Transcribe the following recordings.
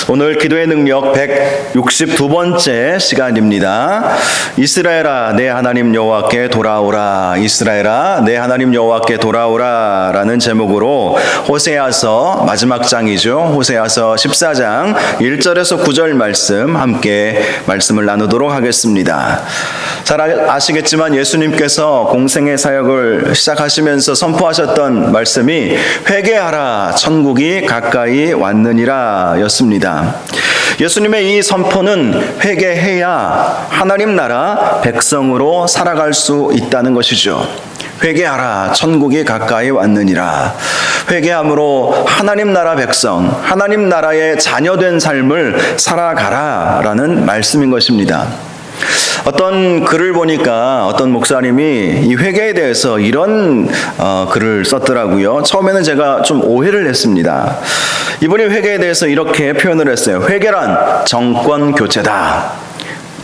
오늘 기도의 능력 162번째 시간입니다. 이스라엘아 내 하나님 여호와께 돌아오라. 이스라엘아 내 하나님 여호와께 돌아오라 라는 제목으로 호세아서 마지막 장이죠. 호세아서 14장 1절에서 9절 말씀 함께 말씀을 나누도록 하겠습니다. 잘 아시겠지만 예수님께서 공생의 사역을 시작하시면서 선포하셨던 말씀이 회개하라 천국이 가까이 왔느니라 였습니다. 예수님의 이 선포는 회개해야 하나님 나라 백성으로 살아갈 수 있다는 것이죠. 회개하라 천국이 가까이 왔느니라. 회개함으로 하나님 나라 백성, 하나님 나라의 자녀된 삶을 살아가라 라는 말씀인 것입니다. 어떤 글을 보니까 어떤 목사님이 이 회개에 대해서 이런 글을 썼더라고요. 처음에는 제가 좀 오해를 했습니다. 이분이 회개에 대해서 이렇게 표현을 했어요. 회개란 정권 교체다.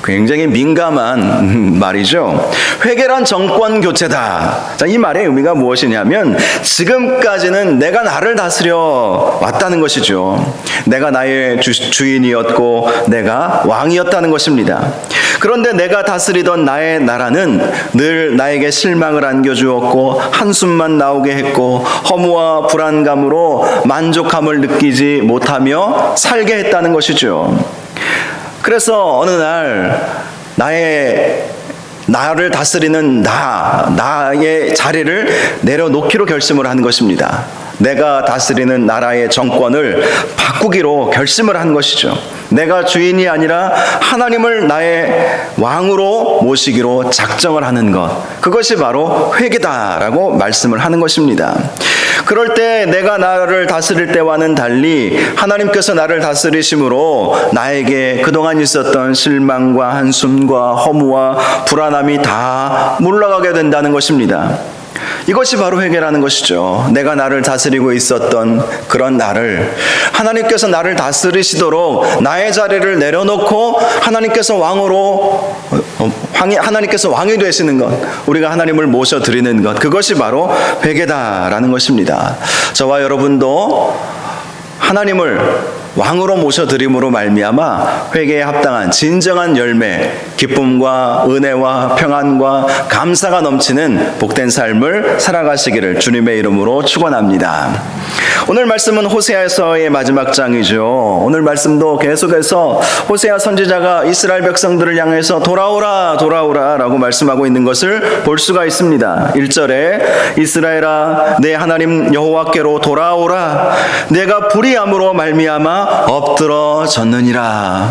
굉장히 민감한 말이죠. 회개란 정권 교체다. 자, 이 말의 의미가 무엇이냐면 지금까지는 내가 나를 다스려 왔다는 것이죠. 내가 나의 주인이었고 내가 왕이었다는 것입니다. 그런데 내가 다스리던 나의 나라는 늘 나에게 실망을 안겨주었고 한숨만 나오게 했고 허무와 불안감으로 만족함을 느끼지 못하며 살게 했다는 것이죠. 그래서 어느 날 나를 다스리는 나의 자리를 내려놓기로 결심을 한 것입니다. 내가 다스리는 나라의 정권을 바꾸기로 결심을 한 것이죠. 내가 주인이 아니라 하나님을 나의 왕으로 모시기로 작정을 하는 것, 그것이 바로 회개다라고 말씀을 하는 것입니다. 그럴 때 내가 나를 다스릴 때와는 달리 하나님께서 나를 다스리심으로 나에게 그동안 있었던 실망과 한숨과 허무와 불안함이 다 물러가게 된다는 것입니다. 이것이 바로 회개라는 것이죠. 내가 나를 다스리고 있었던 그런 나를 하나님께서 나를 다스리시도록 나의 자리를 내려놓고 하나님께서 하나님께서 왕이 되시는 것, 우리가 하나님을 모셔드리는 것, 그것이 바로 회개다라는 것입니다. 저와 여러분도 하나님을 왕으로 모셔드림으로 말미암아 회개에 합당한 진정한 열매, 기쁨과 은혜와 평안과 감사가 넘치는 복된 삶을 살아가시기를 주님의 이름으로 축원합니다. 오늘 말씀은 호세아서의 마지막 장이죠. 오늘 말씀도 계속해서 호세아 선지자가 이스라엘 백성들을 향해서 돌아오라 돌아오라 라고 말씀하고 있는 것을 볼 수가 있습니다. 1절에 이스라엘아 내 하나님 여호와께로 돌아오라. 내가 불의함으로 말미암아 엎드러졌느니라.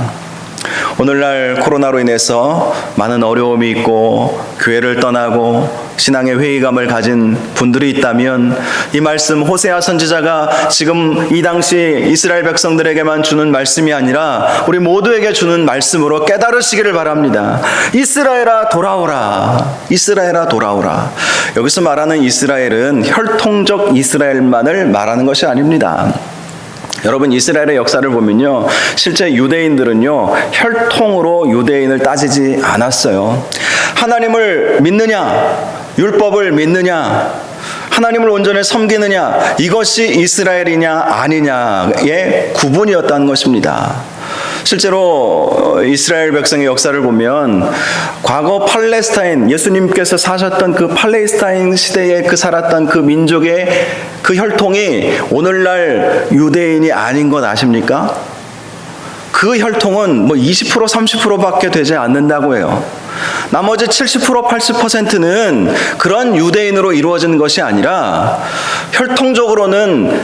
오늘날 코로나로 인해서 많은 어려움이 있고 교회를 떠나고 신앙의 회의감을 가진 분들이 있다면 이 말씀 호세아 선지자가 지금 이 당시 이스라엘 백성들에게만 주는 말씀이 아니라 우리 모두에게 주는 말씀으로 깨달으시기를 바랍니다. 이스라엘아 돌아오라. 이스라엘아 돌아오라. 여기서 말하는 이스라엘은 혈통적 이스라엘만을 말하는 것이 아닙니다. 여러분 이스라엘의 역사를 보면요, 실제 유대인들은요 혈통으로 유대인을 따지지 않았어요. 하나님을 믿느냐, 율법을 믿느냐, 하나님을 온전히 섬기느냐, 이것이 이스라엘이냐 아니냐의 구분이었다는 것입니다. 실제로 이스라엘 백성의 역사를 보면 과거 팔레스타인, 예수님께서 사셨던 그 팔레스타인 시대에 살았던 그 민족의 그 혈통이 오늘날 유대인이 아닌 것 아십니까? 그 혈통은 20% 30%밖에 되지 않는다고 해요. 나머지 70% 80%는 그런 유대인으로 이루어진 것이 아니라 혈통적으로는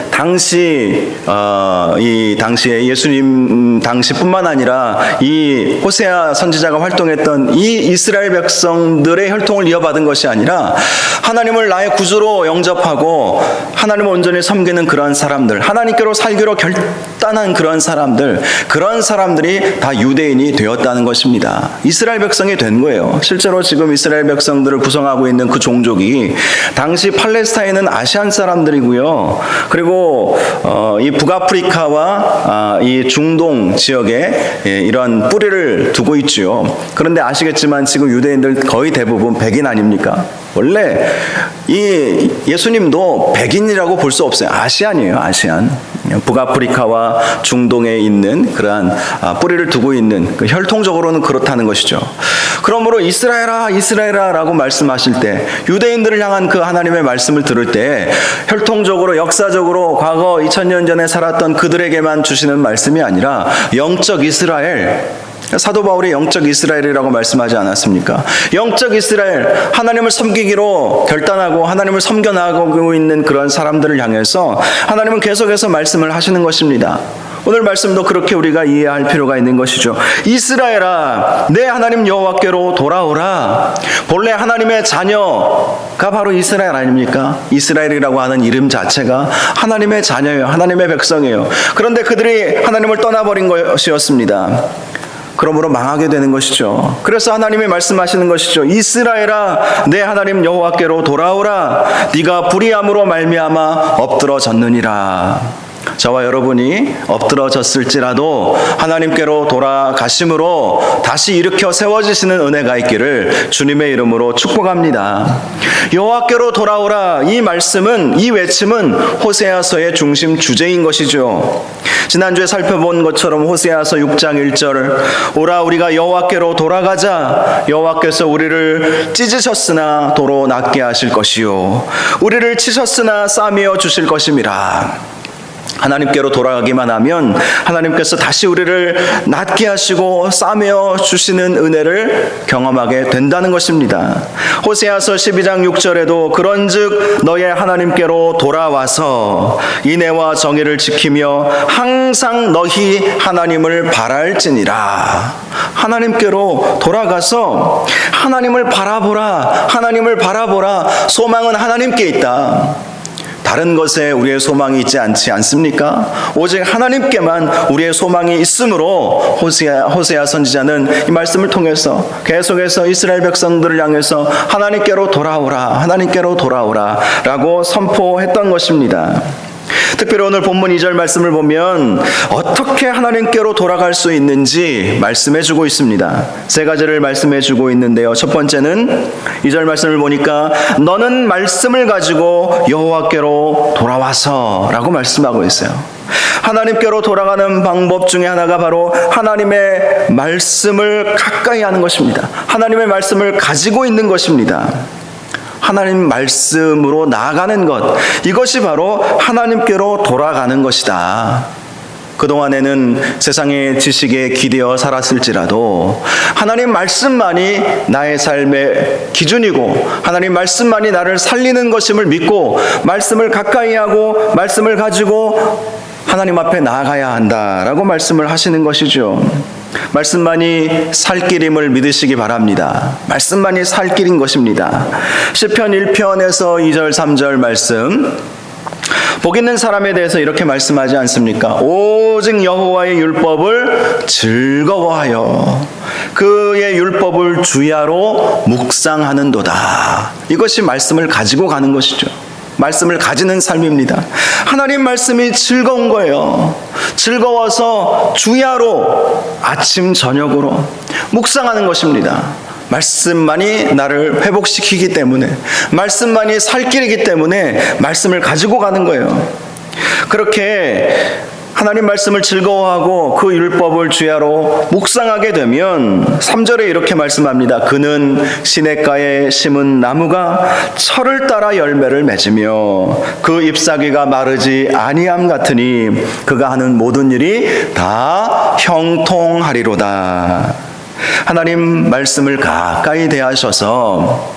이 당시에 예수님 당시뿐만 아니라 이 호세아 선지자가 활동했던 이 이스라엘 백성들의 혈통을 이어받은 것이 아니라 하나님을 나의 구주로 영접하고 하나님을 온전히 섬기는 그런 사람들, 하나님께로 살기로 결단한 그런 사람들이 다 유대인이 되었다는 것입니다. 이스라엘 백성이 된 거예요. 실제로 지금 이스라엘 백성들을 구성하고 있는 그 종족이 당시 팔레스타인은 아시안 사람들이고요. 그리고 이 북아프리카와 이 중동 지역에 이런 뿌리를 두고 있죠. 그런데 아시겠지만 지금 유대인들 거의 대부분 백인 아닙니까? 원래 이 예수님도 백인이라고 볼 수 없어요. 아시안이에요, 아시안. 북아프리카와 중동에 있는 그러한 뿌리를 두고 있는 혈통적으로는 그렇다는 것이죠. 그러므로 이스라엘아 이스라엘아 라고 말씀하실 때, 유대인들을 향한 그 하나님의 말씀을 들을 때 혈통적으로 역사적으로 과거 2000년 전에 살았던 그들에게만 주시는 말씀이 아니라 영적 이스라엘, 사도 바울이 영적 이스라엘이라고 말씀하지 않았습니까? 영적 이스라엘, 하나님을 섬기기로 결단하고 하나님을 섬겨나가고 있는 그런 사람들을 향해서 하나님은 계속해서 말씀을 하시는 것입니다. 오늘 말씀도 그렇게 우리가 이해할 필요가 있는 것이죠. 이스라엘아, 내 하나님 여호와께로 돌아오라. 본래 하나님의 자녀가 바로 이스라엘 아닙니까? 이스라엘이라고 하는 이름 자체가 하나님의 자녀예요. 하나님의 백성이에요. 그런데 그들이 하나님을 떠나버린 것이었습니다. 그러므로 망하게 되는 것이죠. 그래서 하나님이 말씀하시는 것이죠. 이스라엘아, 내 하나님 여호와께로 돌아오라. 네가 불의함으로 말미암아 엎드러졌느니라. 저와 여러분이 엎드러졌을지라도 하나님께로 돌아가심으로 다시 일으켜 세워지시는 은혜가 있기를 주님의 이름으로 축복합니다. 여호와께로 돌아오라, 이 말씀은, 이 외침은 호세아서의 중심 주제인 것이죠. 지난주에 살펴본 것처럼 호세아서 6장 1절, 오라 우리가 여호와께로 돌아가자. 여호와께서 우리를 찢으셨으나 도로 낫게 하실 것이요 우리를 치셨으나 싸매어 주실 것임이라. 하나님께로 돌아가기만 하면 하나님께서 다시 우리를 낫게 하시고 싸매어 주시는 은혜를 경험하게 된다는 것입니다. 호세아서 12장 6절에도 그런즉 너의 하나님께로 돌아와서 인애와 정의를 지키며 항상 너희 하나님을 바랄지니라. 하나님께로 돌아가서 하나님을 바라보라. 하나님을 바라보라. 소망은 하나님께 있다. 다른 것에 우리의 소망이 있지 않지 않습니까? 오직 하나님께만 우리의 소망이 있으므로 호세아 선지자는 이 말씀을 통해서 계속해서 이스라엘 백성들을 향해서 하나님께로 돌아오라, 하나님께로 돌아오라 라고 선포했던 것입니다. 특별히 오늘 본문 2절 말씀을 보면 어떻게 하나님께로 돌아갈 수 있는지 말씀해 주고 있습니다. 세 가지를 말씀해 주고 있는데요. 첫 번째는 2절 말씀을 보니까 너는 말씀을 가지고 여호와께로 돌아와서 라고 말씀하고 있어요. 하나님께로 돌아가는 방법 중에 하나가 바로 하나님의 말씀을 가까이 하는 것입니다. 하나님의 말씀을 가지고 있는 것입니다. 하나님 말씀으로 나아가는 것, 이것이 바로 하나님께로 돌아가는 것이다. 그동안에는 세상의 지식에 기대어 살았을지라도 하나님 말씀만이 나의 삶의 기준이고 하나님 말씀만이 나를 살리는 것임을 믿고 말씀을 가까이 하고 말씀을 가지고 하나님 앞에 나아가야 한다라고 말씀을 하시는 것이죠. 말씀만이 살 길임을 믿으시기 바랍니다. 말씀만이 살 길인 것입니다. 시편 1편에서 2절 3절 말씀, 복 있는 사람에 대해서 이렇게 말씀하지 않습니까? 오직 여호와의 율법을 즐거워하여 그의 율법을 주야로 묵상하는도다. 이것이 말씀을 가지고 가는 것이죠. 말씀을 가지는 삶입니다. 하나님 말씀이 즐거운 거예요. 즐거워서 주야로 아침 저녁으로 묵상하는 것입니다. 말씀만이 나를 회복시키기 때문에, 말씀만이 살 길이기 때문에 말씀을 가지고 가는 거예요. 그렇게 하나님 말씀을 즐거워하고 그 율법을 주야로 묵상하게 되면 3절에 이렇게 말씀합니다. 그는 시냇가에 심은 나무가 철을 따라 열매를 맺으며 그 잎사귀가 마르지 아니함 같으니 그가 하는 모든 일이 다 형통하리로다. 하나님 말씀을 가까이 대하셔서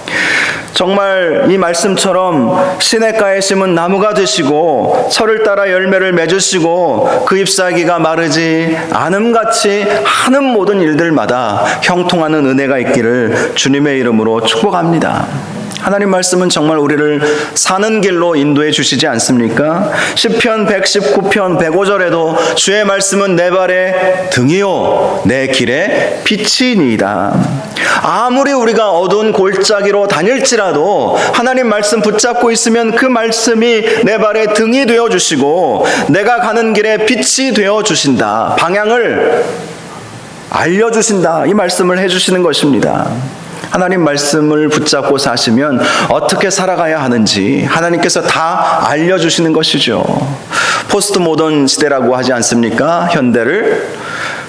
정말 이 말씀처럼 시냇가에 심은 나무가 되시고 철을 따라 열매를 맺으시고 그 잎사귀가 마르지 않음같이 하는 모든 일들마다 형통하는 은혜가 있기를 주님의 이름으로 축복합니다. 하나님 말씀은 정말 우리를 사는 길로 인도해 주시지 않습니까? 시편 119편 105절에도 주의 말씀은 내 발의 등이요 내 길의 빛이니이다. 아무리 우리가 어두운 골짜기로 다닐지라도 하나님 말씀 붙잡고 있으면 그 말씀이 내 발의 등이 되어주시고 내가 가는 길에 빛이 되어주신다. 방향을 알려주신다. 이 말씀을 해주시는 것입니다. 하나님 말씀을 붙잡고 사시면 어떻게 살아가야 하는지 하나님께서 다 알려주시는 것이죠. 포스트 모던 시대라고 하지 않습니까?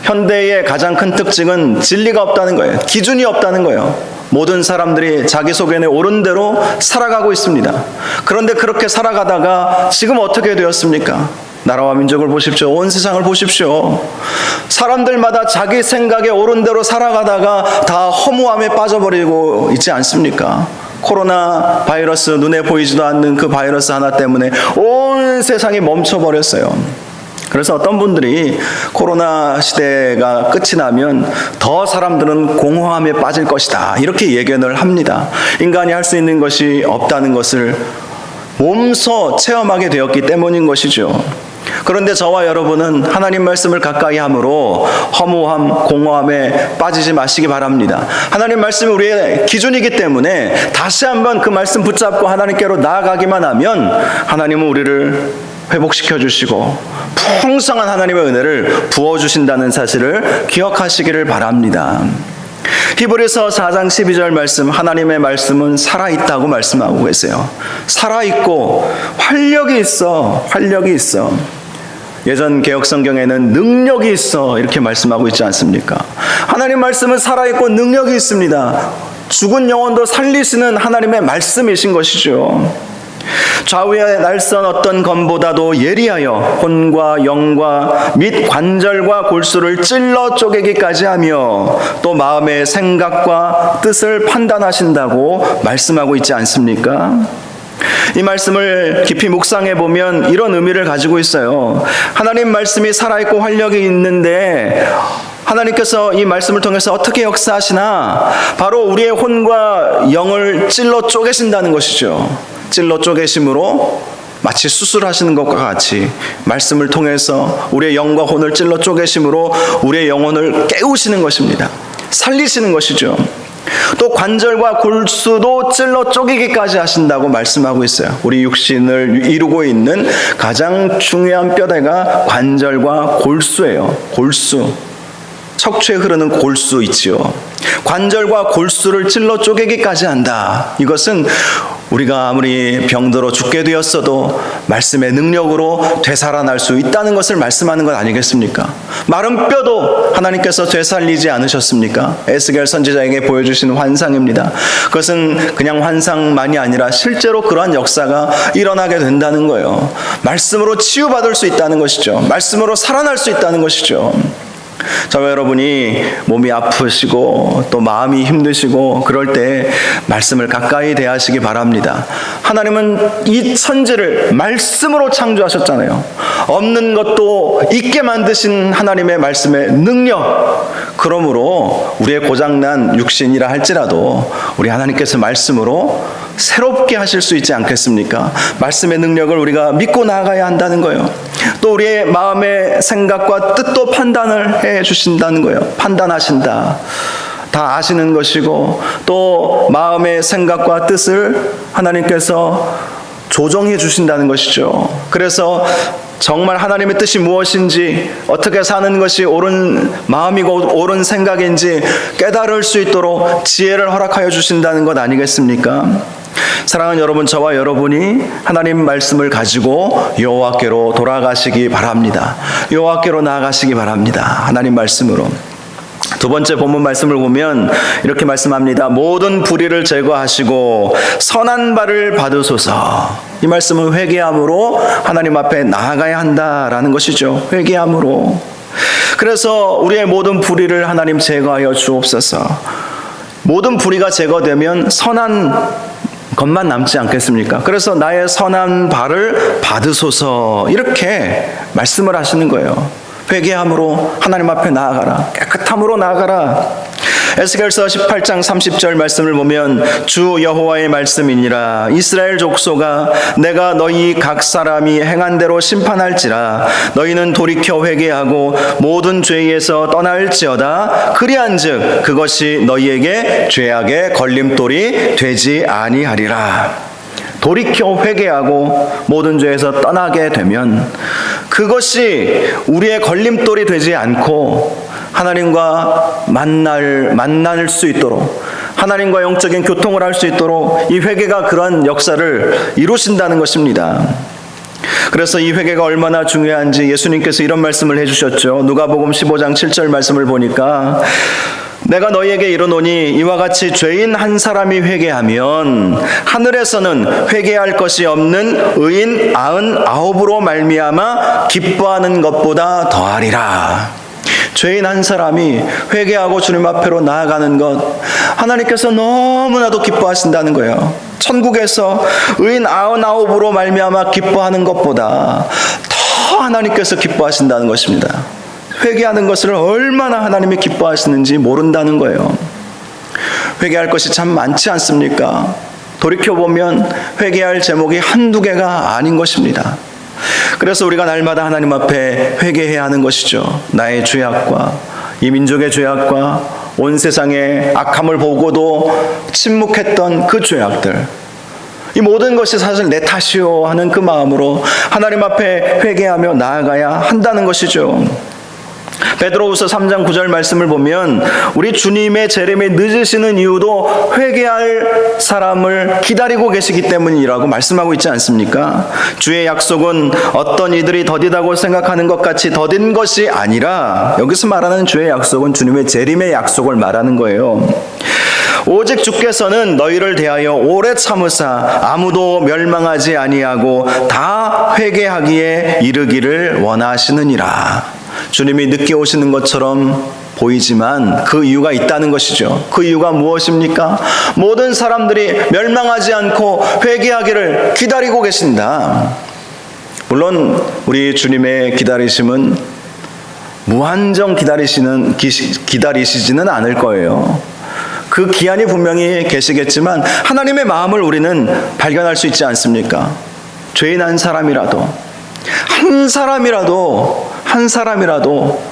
현대의 가장 큰 특징은 진리가 없다는 거예요. 기준이 없다는 거예요. 모든 사람들이 자기 소견에 옳은 대로 살아가고 있습니다. 그런데 그렇게 살아가다가 지금 어떻게 되었습니까? 나라와 민족을 보십시오. 온 세상을 보십시오. 사람들마다 자기 생각에 옳은 대로 살아가다가 다 허무함에 빠져버리고 있지 않습니까? 코로나 바이러스, 눈에 보이지도 않는 그 바이러스 하나 때문에 온 세상이 멈춰버렸어요. 그래서 어떤 분들이 코로나 시대가 끝이 나면 더 사람들은 공허함에 빠질 것이다, 이렇게 예견을 합니다. 인간이 할 수 있는 것이 없다는 것을 몸소 체험하게 되었기 때문인 것이죠. 그런데 저와 여러분은 하나님 말씀을 가까이 함으로 허무함, 공허함에 빠지지 마시기 바랍니다. 하나님 말씀이 우리의 기준이기 때문에 다시 한번 그 말씀 붙잡고 하나님께로 나아가기만 하면 하나님은 우리를 회복시켜 주시고 풍성한 하나님의 은혜를 부어주신다는 사실을 기억하시기를 바랍니다. 히브리서 4장 12절 말씀, 하나님의 말씀은 살아있다고 말씀하고 계세요. 살아있고 활력이 있어. 예전 개혁성경에는 능력이 있어, 이렇게 말씀하고 있지 않습니까? 하나님 말씀은 살아있고 능력이 있습니다. 죽은 영혼도 살리시는 하나님의 말씀이신 것이죠. 좌우의 날선 어떤 검보다도 예리하여 혼과 영과 및 관절과 골수를 찔러 쪼개기까지 하며 또 마음의 생각과 뜻을 판단하신다고 말씀하고 있지 않습니까? 이 말씀을 깊이 묵상해 보면 이런 의미를 가지고 있어요. 하나님 말씀이 살아있고 활력이 있는데 하나님께서 이 말씀을 통해서 어떻게 역사하시나? 바로 우리의 혼과 영을 찔러 쪼개신다는 것이죠. 찔러 쪼개심으로 마치 수술하시는 것과 같이 말씀을 통해서 우리의 영과 혼을 찔러 쪼개심으로 우리의 영혼을 깨우시는 것입니다. 살리시는 것이죠. 또 관절과 골수도 찔러 쪼개기까지 하신다고 말씀하고 있어요. 우리 육신을 이루고 있는 가장 중요한 뼈대가 관절과 골수예요. 골수. 척추에 흐르는 골수 있지요. 관절과 골수를 찔러 쪼개기까지 한다. 이것은 우리가 아무리 병들어 죽게 되었어도 말씀의 능력으로 되살아날 수 있다는 것을 말씀하는 것 아니겠습니까? 마른 뼈도 하나님께서 되살리지 않으셨습니까? 에스겔 선지자에게 보여주신 환상입니다. 그것은 그냥 환상만이 아니라 실제로 그러한 역사가 일어나게 된다는 거예요. 말씀으로 치유받을 수 있다는 것이죠. 말씀으로 살아날 수 있다는 것이죠. 저와 여러분이 몸이 아프시고 또 마음이 힘드시고 그럴 때 말씀을 가까이 대하시기 바랍니다. 하나님은 이 천지를 말씀으로 창조하셨잖아요. 없는 것도 있게 만드신 하나님의 말씀의 능력, 그러므로 우리의 고장난 육신이라 할지라도 우리 하나님께서 말씀으로 새롭게 하실 수 있지 않겠습니까? 말씀의 능력을 우리가 믿고 나아가야 한다는 거예요. 또 우리의 마음의 생각과 뜻도 판단을 해 주신다는 거예요. 판단하신다. 다 아시는 것이고 또 마음의 생각과 뜻을 하나님께서 조정해 주신다는 것이죠. 그래서 정말 하나님의 뜻이 무엇인지, 어떻게 사는 것이 옳은 마음이고 옳은 생각인지 깨달을 수 있도록 지혜를 허락하여 주신다는 것 아니겠습니까? 사랑하는 여러분, 저와 여러분이 하나님 말씀을 가지고 여호와께로 돌아가시기 바랍니다. 여호와께로 나아가시기 바랍니다. 하나님 말씀으로. 두 번째 본문 말씀을 보면 이렇게 말씀합니다. 모든 불의를 제거하시고 선한 바를 받으소서. 이 말씀은 회개함으로 하나님 앞에 나아가야 한다라는 것이죠. 회개함으로. 그래서 우리의 모든 불의를 하나님 제거하여 주옵소서. 모든 불의가 제거되면 선한 것만 남지 않겠습니까? 그래서 나의 선한 바를 받으소서, 이렇게 말씀을 하시는 거예요. 회개함으로 하나님 앞에 나아가라. 깨끗함으로 나아가라. 에스겔서 18장 30절 말씀을 보면 주 여호와의 말씀이니라. 이스라엘 족속아, 내가 너희 각 사람이 행한 대로 심판할지라. 너희는 돌이켜 회개하고 모든 죄에서 떠날지어다. 그리한즉 그것이 너희에게 죄악의 걸림돌이 되지 아니하리라. 돌이켜 회개하고 모든 죄에서 떠나게 되면 그것이 우리의 걸림돌이 되지 않고 하나님과 만날 수 있도록, 하나님과 영적인 교통을 할 수 있도록 이 회개가 그러한 역사를 이루신다는 것입니다. 그래서 이 회개가 얼마나 중요한지 예수님께서 이런 말씀을 해주셨죠. 누가복음 15장 7절 말씀을 보니까 내가 너희에게 이르노니 이와 같이 죄인 한 사람이 회개하면 하늘에서는 회개할 것이 없는 의인 99으로 말미암아 기뻐하는 것보다 더하리라. 죄인 한 사람이 회개하고 주님 앞으로 나아가는 것, 하나님께서 너무나도 기뻐하신다는 거예요. 천국에서 의인 99으로 말미암아 기뻐하는 것보다 더 하나님께서 기뻐하신다는 것입니다. 회개하는 것을 얼마나 하나님이 기뻐하시는지 모른다는 거예요. 회개할 것이 참 많지 않습니까? 돌이켜보면 회개할 제목이 한두 개가 아닌 것입니다. 그래서 우리가 날마다 하나님 앞에 회개해야 하는 것이죠. 나의 죄악과 이 민족의 죄악과 온 세상의 악함을 보고도 침묵했던 그 죄악들, 이 모든 것이 사실 내 탓이요 하는 그 마음으로 하나님 앞에 회개하며 나아가야 한다는 것이죠. 베드로후서 3장 9절 말씀을 보면 우리 주님의 재림이 늦으시는 이유도 회개할 사람을 기다리고 계시기 때문이라고 말씀하고 있지 않습니까? 주의 약속은 어떤 이들이 더디다고 생각하는 것 같이 더딘 것이 아니라, 여기서 말하는 주의 약속은 주님의 재림의 약속을 말하는 거예요. 오직 주께서는 너희를 대하여 오래 참으사 아무도 멸망하지 아니하고 다 회개하기에 이르기를 원하시느니라. 주님이 늦게 오시는 것처럼 보이지만 그 이유가 있다는 것이죠. 그 이유가 무엇입니까? 모든 사람들이 멸망하지 않고 회개하기를 기다리고 계신다. 물론 우리 주님의 기다리심은 무한정 기다리시지는 않을 거예요. 그 기한이 분명히 계시겠지만 하나님의 마음을 우리는 발견할 수 있지 않습니까? 죄인 한 사람이라도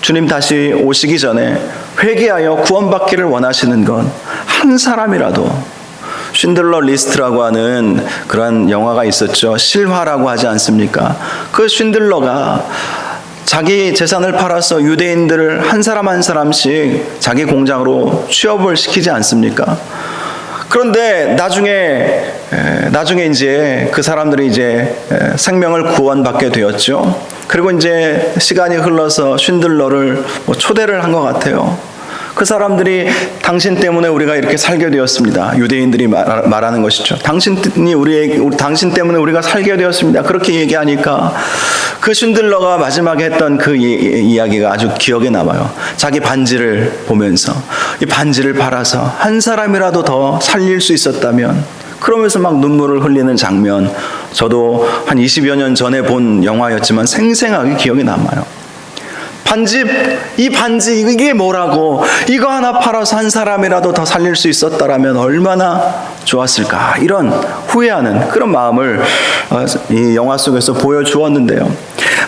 주님 다시 오시기 전에 회개하여 구원받기를 원하시는 건 한 사람이라도. 쉰들러 리스트라고 하는 그런 영화가 있었죠. 실화라고 하지 않습니까? 그 쉰들러가 자기 재산을 팔아서 유대인들을 한 사람 한 사람씩 자기 공장으로 취업을 시키지 않습니까? 그런데 나중에 이제 그 사람들이 이제 생명을 구원받게 되었죠. 그리고 이제 시간이 흘러서 쉰들러를 초대를 한 것 같아요. 그 사람들이 당신 때문에 우리가 이렇게 살게 되었습니다. 유대인들이 말하는 것이죠. 당신 때문에 우리가 살게 되었습니다. 그렇게 얘기하니까 그 쉰들러가 마지막에 했던 그 이야기가 아주 기억에 남아요. 자기 반지를 보면서 이 반지를 팔아서 한 사람이라도 더 살릴 수 있었다면, 그러면서 막 눈물을 흘리는 장면, 저도 한 20여 년 전에 본 영화였지만 생생하게 기억에 남아요. 이 반지 이게 뭐라고, 이거 하나 팔아서 한 사람이라도 더 살릴 수 있었다라면 얼마나 좋았을까, 이런 후회하는 그런 마음을 이 영화 속에서 보여주었는데요.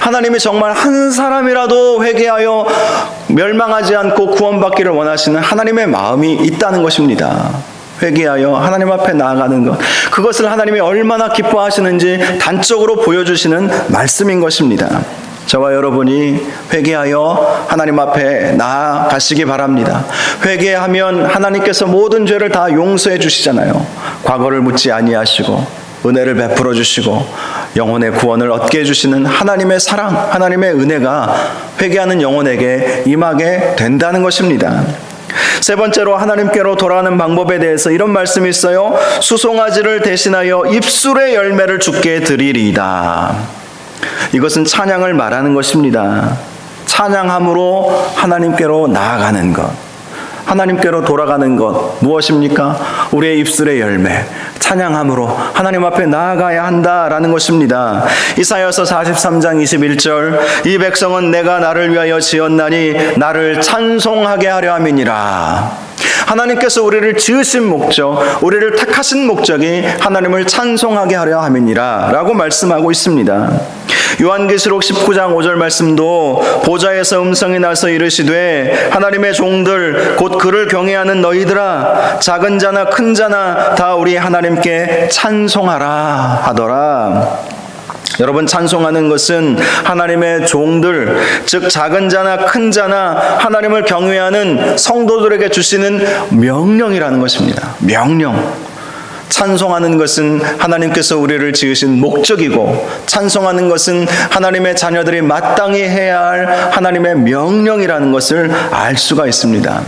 하나님이 정말 한 사람이라도 회개하여 멸망하지 않고 구원받기를 원하시는 하나님의 마음이 있다는 것입니다. 회개하여 하나님 앞에 나아가는 것, 그것을 하나님이 얼마나 기뻐하시는지 단적으로 보여주시는 말씀인 것입니다. 저와 여러분이 회개하여 하나님 앞에 나아가시기 바랍니다. 회개하면 하나님께서 모든 죄를 다 용서해 주시잖아요. 과거를 묻지 아니하시고 은혜를 베풀어 주시고 영혼의 구원을 얻게 해주시는 하나님의 사랑, 하나님의 은혜가 회개하는 영혼에게 임하게 된다는 것입니다. 세 번째로 하나님께로 돌아가는 방법에 대해서 이런 말씀이 있어요. 수송아지를 대신하여 입술의 열매를 주께 드리리이다. 이것은 찬양을 말하는 것입니다. 찬양함으로 하나님께로 나아가는 것, 하나님께로 돌아가는 것, 무엇입니까? 우리의 입술의 열매, 찬양함으로 하나님 앞에 나아가야 한다라는 것입니다. 이사야서 43장 21절, 이 백성은 내가 나를 위하여 지었나니 나를 찬송하게 하려 함이니라. 하나님께서 우리를 지으신 목적, 우리를 택하신 목적이 하나님을 찬송하게 하려 함이니라 라고 말씀하고 있습니다. 요한계시록 19장 5절 말씀도 보좌에서 음성이 나서 이르시되 하나님의 종들 곧 그를 경외하는 너희들아, 작은 자나 큰 자나 다 우리 하나님께 찬송하라 하더라. 여러분, 찬송하는 것은 하나님의 종들, 즉 작은 자나 큰 자나 하나님을 경외하는 성도들에게 주시는 명령이라는 것입니다. 명령. 찬송하는 것은 하나님께서 우리를 지으신 목적이고, 찬송하는 것은 하나님의 자녀들이 마땅히 해야 할 하나님의 명령이라는 것을 알 수가 있습니다.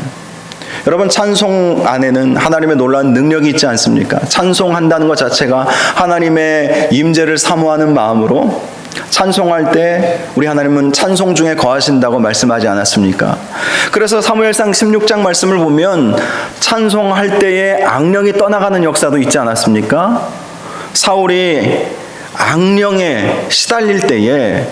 여러분, 찬송 안에는 하나님의 놀라운 능력이 있지 않습니까? 찬송한다는 것 자체가 하나님의 임재를 사모하는 마음으로, 찬송할 때 우리 하나님은 찬송 중에 거하신다고 말씀하지 않았습니까? 그래서 사무엘상 16장 말씀을 보면 찬송할 때에 악령이 떠나가는 역사도 있지 않았습니까? 사울이 악령에 시달릴 때에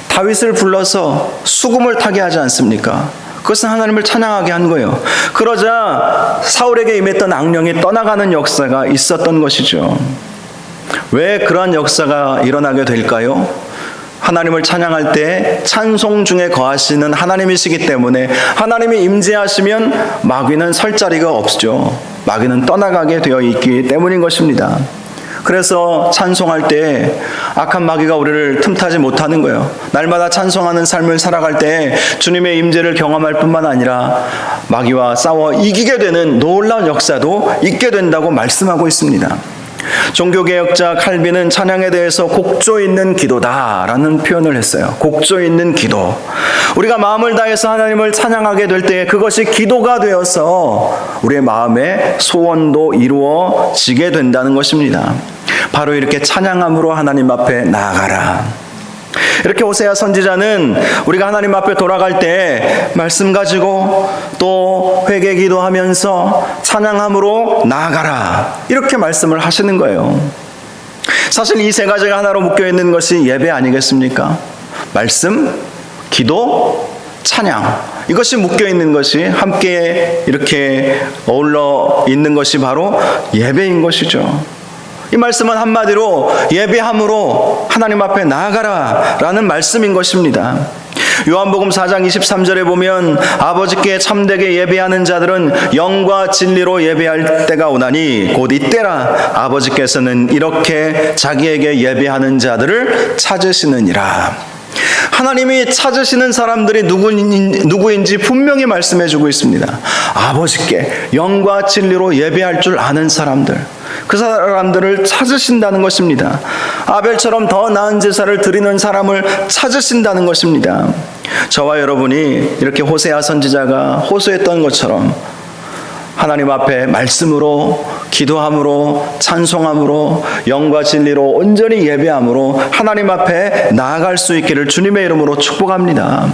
다윗을 불러서 수금을 타게 하지 않습니까? 그것은 하나님을 찬양하게 한 거예요. 그러자 사울에게 임했던 악령이 떠나가는 역사가 있었던 것이죠. 왜 그러한 역사가 일어나게 될까요? 하나님을 찬양할 때 찬송 중에 거하시는 하나님이시기 때문에, 하나님이 임재하시면 마귀는 설 자리가 없죠. 마귀는 떠나가게 되어 있기 때문인 것입니다. 그래서 찬송할 때 악한 마귀가 우리를 틈타지 못하는 거예요. 날마다 찬송하는 삶을 살아갈 때 주님의 임재를 경험할 뿐만 아니라 마귀와 싸워 이기게 되는 놀라운 역사도 있게 된다고 말씀하고 있습니다. 종교개혁자 칼빈은 찬양에 대해서 곡조 있는 기도다라는 표현을 했어요. 곡조 있는 기도. 우리가 마음을 다해서 하나님을 찬양하게 될 때 그것이 기도가 되어서 우리의 마음의 소원도 이루어지게 된다는 것입니다. 바로 이렇게 찬양함으로 하나님 앞에 나아가라. 이렇게 호세아 선지자는 우리가 하나님 앞에 돌아갈 때 말씀 가지고 또 회개 기도하면서 찬양함으로 나아가라, 이렇게 말씀을 하시는 거예요. 사실 이 세 가지가 하나로 묶여 있는 것이 예배 아니겠습니까? 말씀, 기도, 찬양. 이것이 묶여 있는 것이, 함께 이렇게 어울러 있는 것이 바로 예배인 것이죠. 이 말씀은 한마디로 예배함으로 하나님 앞에 나아가라 라는 말씀인 것입니다. 요한복음 4장 23절에 보면 아버지께 참되게 예배하는 자들은 영과 진리로 예배할 때가 오나니 곧 이때라 아버지께서는 이렇게 자기에게 예배하는 자들을 찾으시느니라. 하나님이 찾으시는 사람들이 누구인지 분명히 말씀해주고 있습니다. 아버지께 영과 진리로 예배할 줄 아는 사람들, 그 사람들을 찾으신다는 것입니다. 아벨처럼 더 나은 제사를 드리는 사람을 찾으신다는 것입니다. 저와 여러분이 이렇게 호세아 선지자가 호소했던 것처럼 하나님 앞에 말씀으로, 기도함으로, 찬송함으로, 영과 진리로 온전히 예배함으로 하나님 앞에 나아갈 수 있기를 주님의 이름으로 축복합니다.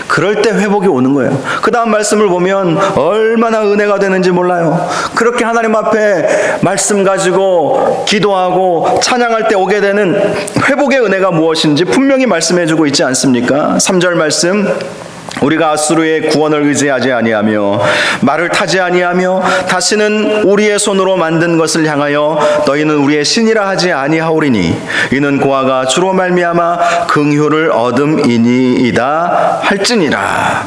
그럴 때 회복이 오는 거예요. 그 다음 말씀을 보면 얼마나 은혜가 되는지 몰라요. 그렇게 하나님 앞에 말씀 가지고 기도하고 찬양할 때 오게 되는 회복의 은혜가 무엇인지 분명히 말씀해주고 있지 않습니까? 3절 말씀, 우리가 아수르의 구원을 의지하지 아니하며 말을 타지 아니하며 다시는 우리의 손으로 만든 것을 향하여 너희는 우리의 신이라 하지 아니하오리니 이는 고아가 주로 말미암아 긍휼을 얻음이니이다 할지니라.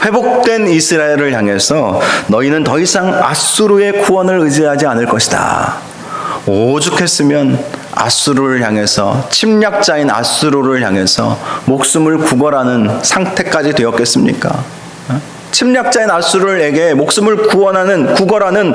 회복된 이스라엘을 향해서 너희는 더 이상 아수르의 구원을 의지하지 않을 것이다. 오죽했으면 아수르를 향해서, 침략자인 아수르를 향해서 목숨을 구걸하는 상태까지 되었겠습니까? 침략자인 아수르에게 목숨을 구걸하는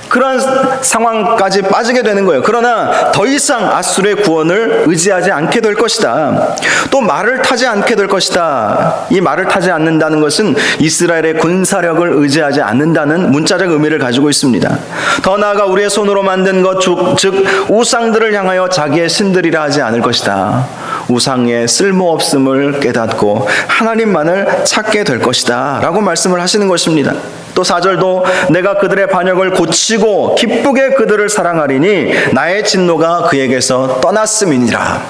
그런 상황까지 빠지게 되는 거예요. 그러나 더 이상 아수르의 구원을 의지하지 않게 될 것이다. 또 말을 타지 않게 될 것이다. 이 말을 타지 않는다는 것은 이스라엘의 군사력을 의지하지 않는다는 문자적 의미를 가지고 있습니다. 더 나아가 우리의 손으로 만든 것, 즉 우상들을 향하여 자기의 신들이라 하지 않을 것이다. 우상의 쓸모없음을 깨닫고 하나님만을 찾게 될 것이다 라고 말씀을 하시는 것입니다. 또 4절도 내가 그들의 반역을 고치고 기쁘게 그들을 사랑하리니 나의 진노가 그에게서 떠났음이니라.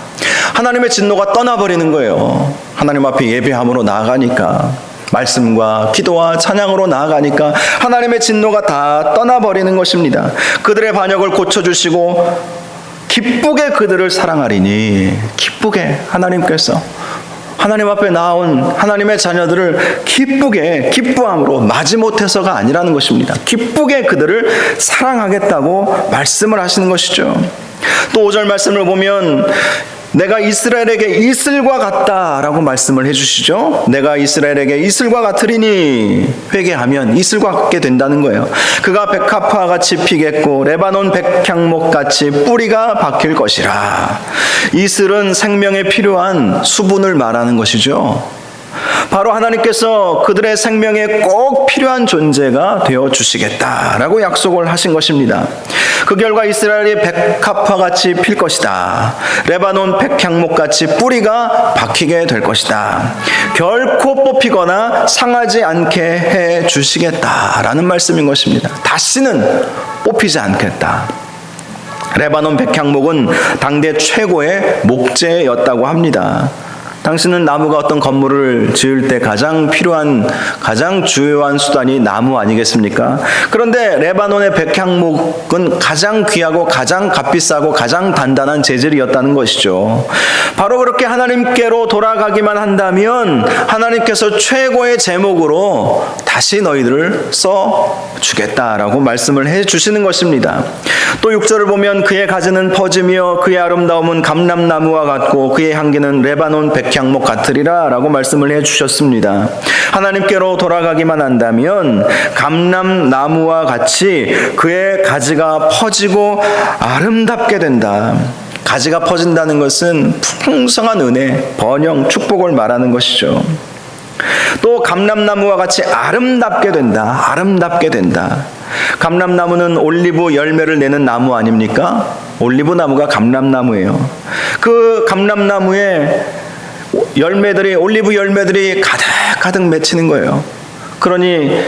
하나님의 진노가 떠나버리는 거예요. 하나님 앞에 예배함으로 나아가니까, 말씀과 기도와 찬양으로 나아가니까 하나님의 진노가 다 떠나버리는 것입니다. 그들의 반역을 고쳐주시고 기쁘게 그들을 사랑하리니, 기쁘게 하나님께서 하나님 앞에 나온 하나님의 자녀들을 기쁘게, 기뻐함으로 마지못해서가 아니라는 것입니다. 기쁘게 그들을 사랑하겠다고 말씀을 하시는 것이죠. 또 5절 말씀을 보면 내가 이스라엘에게 이슬과 같다라고 말씀을 해주시죠. 내가 이스라엘에게 이슬과 같으리니 회개하면 이슬과 같게 된다는 거예요. 그가 백합화 같이 피겠고 레바논 백향목 같이 뿌리가 박힐 것이라. 이슬은 생명에 필요한 수분을 말하는 것이죠. 바로 하나님께서 그들의 생명에 꼭 필요한 존재가 되어 주시겠다라고 약속을 하신 것입니다. 그 결과 이스라엘이 백합화같이 필 것이다. 레바논 백향목같이 뿌리가 박히게 될 것이다. 결코 뽑히거나 상하지 않게 해 주시겠다라는 말씀인 것입니다. 다시는 뽑히지 않겠다. 레바논 백향목은 당대 최고의 목재였다고 합니다. 당신은 나무가 어떤 건물을 지을 때 가장 필요한, 가장 주요한 수단이 나무 아니겠습니까? 그런데 레바논의 백향목은 가장 귀하고 가장 값비싸고 가장 단단한 재질이었다는 것이죠. 바로 그렇게 하나님께로 돌아가기만 한다면 하나님께서 최고의 제목으로 다시 너희들을 써주겠다라고 말씀을 해주시는 것입니다. 또 6절을 보면 그의 가지는 퍼지며 그의 아름다움은 감람나무와 같고 그의 향기는 레바논 백향목 같으리라 라고 말씀을 해주셨습니다. 하나님께로 돌아가기만 한다면 감람나무와 같이 그의 가지가 퍼지고 아름답게 된다. 가지가 퍼진다는 것은 풍성한 은혜, 번영, 축복을 말하는 것이죠. 또 감람나무와 같이 아름답게 된다. 아름답게 된다. 감람나무는 올리브 열매를 내는 나무 아닙니까? 올리브 나무가 감람나무예요. 그 감람나무에 열매들이, 올리브 열매들이 가득 맺히는 거예요. 그러니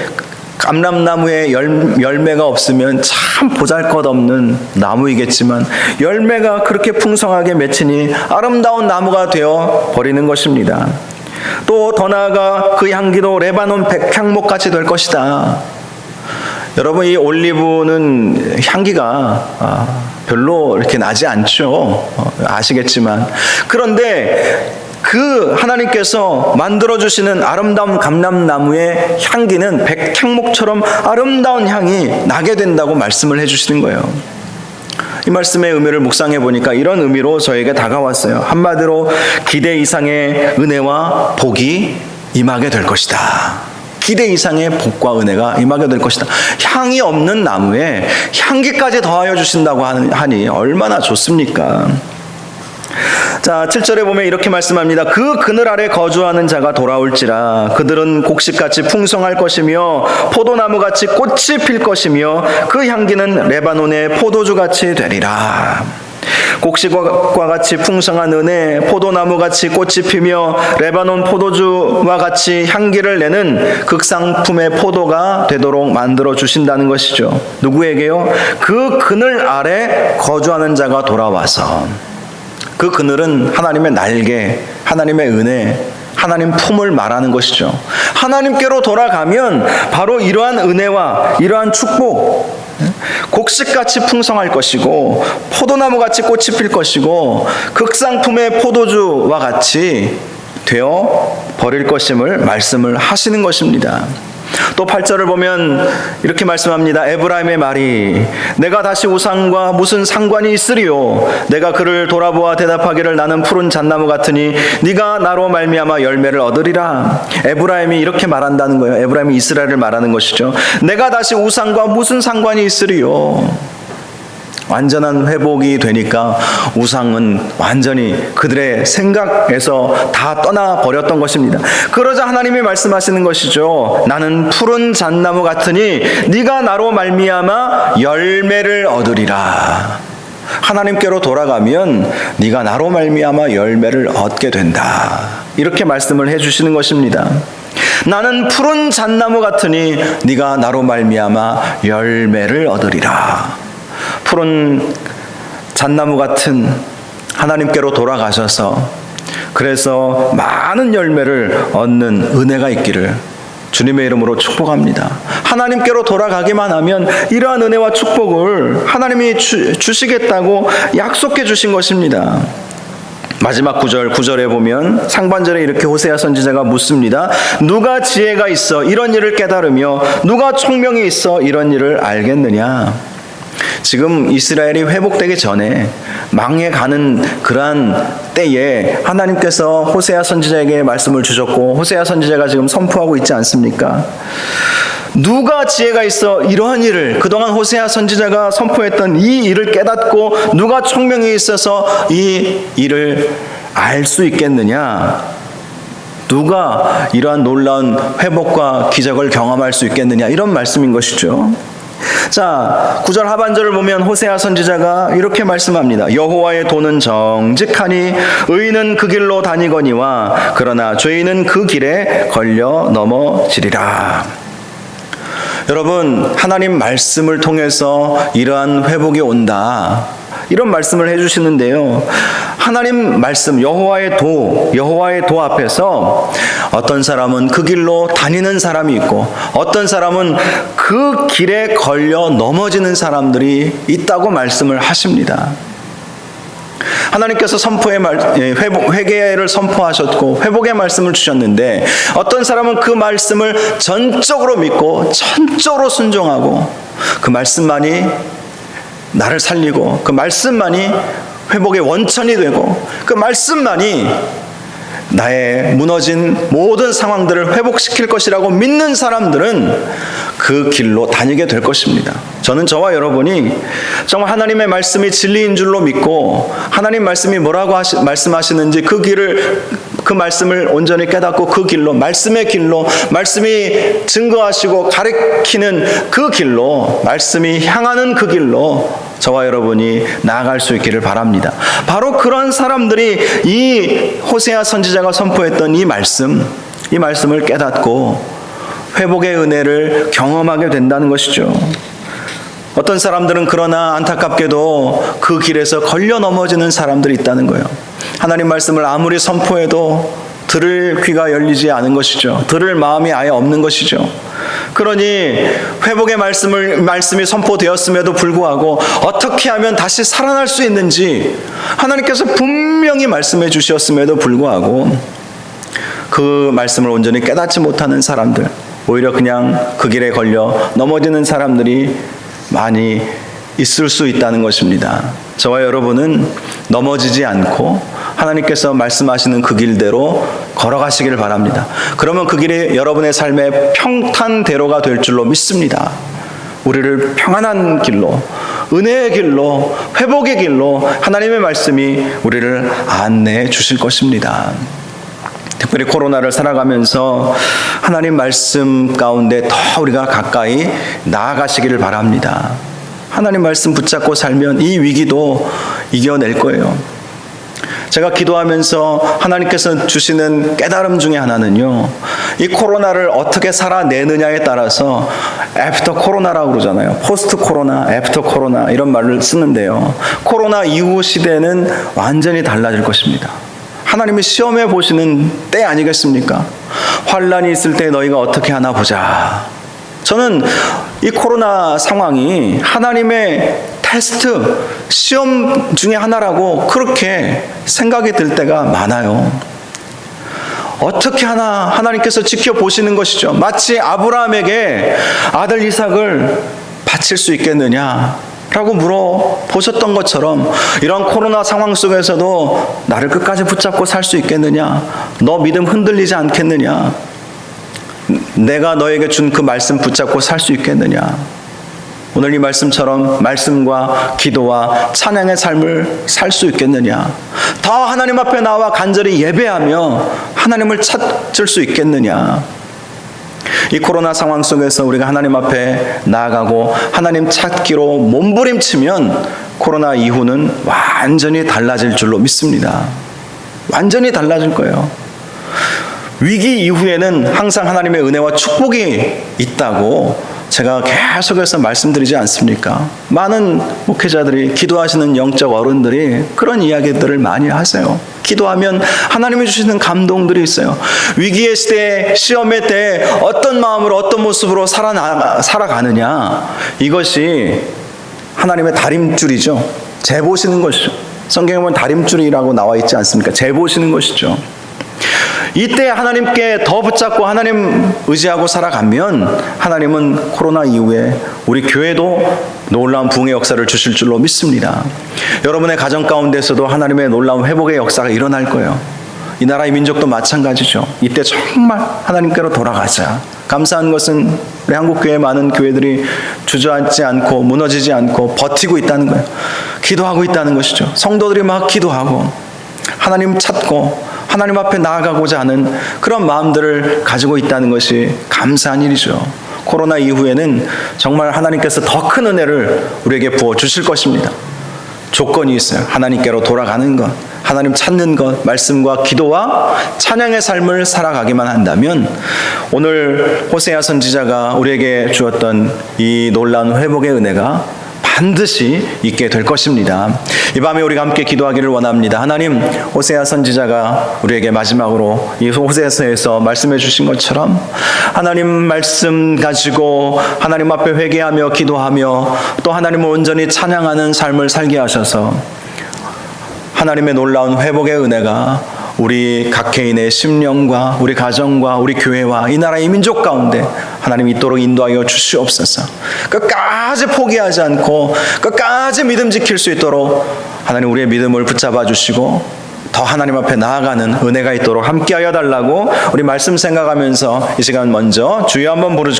감람나무에 열매가 없으면 참 보잘것없는 나무이겠지만 열매가 그렇게 풍성하게 맺히니 아름다운 나무가 되어 버리는 것입니다. 또 더 나아가 그 향기도 레바논 백향목같이 될 것이다. 여러분, 이 올리브는 향기가 별로 이렇게 나지 않죠. 아시겠지만. 그런데 그 하나님께서 만들어주시는 아름다운 감람나무의 향기는 백향목처럼 아름다운 향이 나게 된다고 말씀을 해주시는 거예요. 이 말씀의 의미를 묵상해 보니까 이런 의미로 저에게 다가왔어요. 한마디로 기대 이상의 은혜와 복이 임하게 될 것이다. 기대 이상의 복과 은혜가 임하게 될 것이다. 향이 없는 나무에 향기까지 더하여 주신다고 하니 얼마나 좋습니까? 자, 7절에 보면 이렇게 말씀합니다. 그 그늘 아래 거주하는 자가 돌아올지라. 그들은 곡식같이 풍성할 것이며 포도나무같이 꽃이 필 것이며 그 향기는 레바논의 포도주같이 되리라. 곡식과 같이 풍성한 은혜, 포도나무같이 꽃이 피며 레바논 포도주와 같이 향기를 내는 극상품의 포도가 되도록 만들어 주신다는 것이죠. 누구에게요? 그 그늘 아래 거주하는 자가 돌아와서. 그 그늘은 하나님의 날개, 하나님의 은혜, 하나님 품을 말하는 것이죠. 하나님께로 돌아가면 바로 이러한 은혜와 이러한 축복, 곡식같이 풍성할 것이고 포도나무같이 꽃이 필 것이고 극상품의 포도주와 같이 되어 버릴 것임을 말씀을 하시는 것입니다. 또 8절을 보면 이렇게 말씀합니다. 에브라임의 말이 내가 다시 우상과 무슨 상관이 있으리요. 내가 그를 돌아보아 대답하기를 나는 푸른 잣나무 같으니 네가 나로 말미암아 열매를 얻으리라. 에브라임이 이렇게 말한다는 거예요. 에브라임이 이스라엘을 말하는 것이죠. 내가 다시 우상과 무슨 상관이 있으리요. 완전한 회복이 되니까 우상은 완전히 그들의 생각에서 다 떠나버렸던 것입니다. 그러자 하나님이 말씀하시는 것이죠. 나는 푸른 잣나무 같으니 네가 나로 말미암아 열매를 얻으리라. 하나님께로 돌아가면 네가 나로 말미암아 열매를 얻게 된다. 이렇게 말씀을 해주시는 것입니다. 나는 푸른 잣나무 같으니 네가 나로 말미암아 열매를 얻으리라. 푸른 잣나무 같은 하나님께로 돌아가셔서 그래서 많은 열매를 얻는 은혜가 있기를 주님의 이름으로 축복합니다. 하나님께로 돌아가기만 하면 이러한 은혜와 축복을 하나님이 주시겠다고 약속해 주신 것입니다. 마지막 9절에 보면 상반절에 이렇게 호세아 선지자가 묻습니다. 누가 지혜가 있어 이런 일을 깨달으며 누가 총명이 있어 이런 일을 알겠느냐. 지금 이스라엘이 회복되기 전에 망해가는 그러한 때에 하나님께서 호세아 선지자에게 말씀을 주셨고 호세아 선지자가 지금 선포하고 있지 않습니까? 누가 지혜가 있어 이러한 일을 그동안 호세아 선지자가 선포했던 이 일을 깨닫고 누가 총명이 있어서 이 일을 알 수 있겠느냐? 누가 이러한 놀라운 회복과 기적을 경험할 수 있겠느냐? 이런 말씀인 것이죠. 자, 9절 하반절을 보면 호세아 선지자가 이렇게 말씀합니다. 여호와의 도는 정직하니 의인은 그 길로 다니거니와 그러나 죄인은 그 길에 걸려 넘어지리라. 여러분, 하나님 말씀을 통해서 이러한 회복이 온다. 이런 말씀을 해주시는데요. 하나님 말씀, 여호와의 도 앞에서 어떤 사람은 그 길로 다니는 사람이 있고 어떤 사람은 그 길에 걸려 넘어지는 사람들이 있다고 말씀을 하십니다. 하나님께서 회개를 선포하셨고 회복의 말씀을 주셨는데 어떤 사람은 그 말씀을 전적으로 믿고 전적으로 순종하고 그 말씀만이 나를 살리고 그 말씀만이 회복의 원천이 되고 그 말씀만이 나의 무너진 모든 상황들을 회복시킬 것이라고 믿는 사람들은 그 길로 다니게 될 것입니다. 저는 저와 여러분이 정말 하나님의 말씀이 진리인 줄로 믿고 하나님 말씀이 뭐라고 말씀하시는지 그 말씀을 온전히 깨닫고 그 길로 말씀의 길로 말씀이 증거하시고 가리키는 그 길로 말씀이 향하는 그 길로 저와 여러분이 나아갈 수 있기를 바랍니다. 바로 그런 사람들이 이 호세아 선지자가 선포했던 이 말씀을 깨닫고 회복의 은혜를 경험하게 된다는 것이죠. 어떤 사람들은 그러나 안타깝게도 그 길에서 걸려 넘어지는 사람들이 있다는 거예요. 하나님 말씀을 아무리 선포해도 들을 귀가 열리지 않은 것이죠. 들을 마음이 아예 없는 것이죠. 그러니 회복의 말씀이 선포되었음에도 불구하고 어떻게 하면 다시 살아날 수 있는지 하나님께서 분명히 말씀해 주셨음에도 불구하고 그 말씀을 온전히 깨닫지 못하는 사람들, 오히려 그냥 그 길에 걸려 넘어지는 사람들이 많이 있을 수 있다는 것입니다. 저와 여러분은 넘어지지 않고 하나님께서 말씀하시는 그 길대로 걸어가시기를 바랍니다. 그러면 그 길이 여러분의 삶의 평탄대로가 될 줄로 믿습니다. 우리를 평안한 길로, 은혜의 길로, 회복의 길로 하나님의 말씀이 우리를 안내해 주실 것입니다. 특별히 코로나를 살아가면서 하나님 말씀 가운데 더 우리가 가까이 나아가시기를 바랍니다. 하나님 말씀 붙잡고 살면 이 위기도 이겨낼 거예요. 제가 기도하면서 하나님께서 주시는 깨달음 중에 하나는요, 이 코로나를 어떻게 살아내느냐에 따라서 애프터 코로나라고 그러잖아요. 포스트 코로나, 애프터 코로나 이런 말을 쓰는데요. 코로나 이후 시대는 완전히 달라질 것입니다. 하나님이 시험해 보시는 때 아니겠습니까? 환란이 있을 때 너희가 어떻게 하나 보자. 저는 이 코로나 상황이 하나님의 테스트, 시험 중에 하나라고 그렇게 생각이 들 때가 많아요. 어떻게 하나 하나님께서 지켜보시는 것이죠. 마치 아브라함에게 아들 이삭을 바칠 수 있겠느냐 라고 물어보셨던 것처럼 이런 코로나 상황 속에서도 나를 끝까지 붙잡고 살 수 있겠느냐, 너 믿음 흔들리지 않겠느냐, 내가 너에게 준 그 말씀 붙잡고 살 수 있겠느냐. 오늘 이 말씀처럼 말씀과 기도와 찬양의 삶을 살 수 있겠느냐, 더 하나님 앞에 나와 간절히 예배하며 하나님을 찾을 수 있겠느냐. 이 코로나 상황 속에서 우리가 하나님 앞에 나아가고 하나님 찾기로 몸부림치면 코로나 이후는 완전히 달라질 줄로 믿습니다. 완전히 달라질 거예요. 위기 이후에는 항상 하나님의 은혜와 축복이 있다고 제가 계속해서 말씀드리지 않습니까? 많은 목회자들이, 기도하시는 영적 어른들이 그런 이야기들을 많이 하세요. 기도하면 하나님이 주시는 감동들이 있어요. 위기의 시대, 시험의 때 어떤 마음으로 어떤 모습으로 살아가느냐, 이것이 하나님의 다림줄이죠. 재보시는 것이죠. 성경에 보면 다림줄이라고 나와 있지 않습니까? 재보시는 것이죠. 이때 하나님께 더 붙잡고 하나님 의지하고 살아가면 하나님은 코로나 이후에 우리 교회도 놀라운 부흥의 역사를 주실 줄로 믿습니다. 여러분의 가정 가운데서도 하나님의 놀라운 회복의 역사가 일어날 거예요. 이 나라의 민족도 마찬가지죠. 이때 정말 하나님께로 돌아가자. 감사한 것은 우리 한국교회 많은 교회들이 주저앉지 않고 무너지지 않고 버티고 있다는 거예요. 기도하고 있다는 것이죠. 성도들이 막 기도하고 하나님 찾고 하나님 앞에 나아가고자 하는 그런 마음들을 가지고 있다는 것이 감사한 일이죠. 코로나 이후에는 정말 하나님께서 더 큰 은혜를 우리에게 부어주실 것입니다. 조건이 있어요. 하나님께로 돌아가는 것, 하나님 찾는 것, 말씀과 기도와 찬양의 삶을 살아가기만 한다면 오늘 호세아 선지자가 우리에게 주었던 이 놀라운 회복의 은혜가 반드시 있게 될 것입니다. 이 밤에 우리가 함께 기도하기를 원합니다. 하나님, 호세아 선지자가 우리에게 마지막으로 이 호세아서에서 말씀해 주신 것처럼 하나님 말씀 가지고 하나님 앞에 회개하며 기도하며 또 하나님을 온전히 찬양하는 삶을 살게 하셔서 하나님의 놀라운 회복의 은혜가 우리 각 개인의 심령과 우리 가정과 우리 교회와 이 나라의 민족 가운데 하나님 있도록 인도하여 주시옵소서. 끝까지 포기하지 않고 끝까지 믿음 지킬 수 있도록 하나님 우리의 믿음을 붙잡아 주시고 더 하나님 앞에 나아가는 은혜가 있도록 함께하여 달라고 우리 말씀 생각하면서 이 시간 먼저 주여 한번 부르시고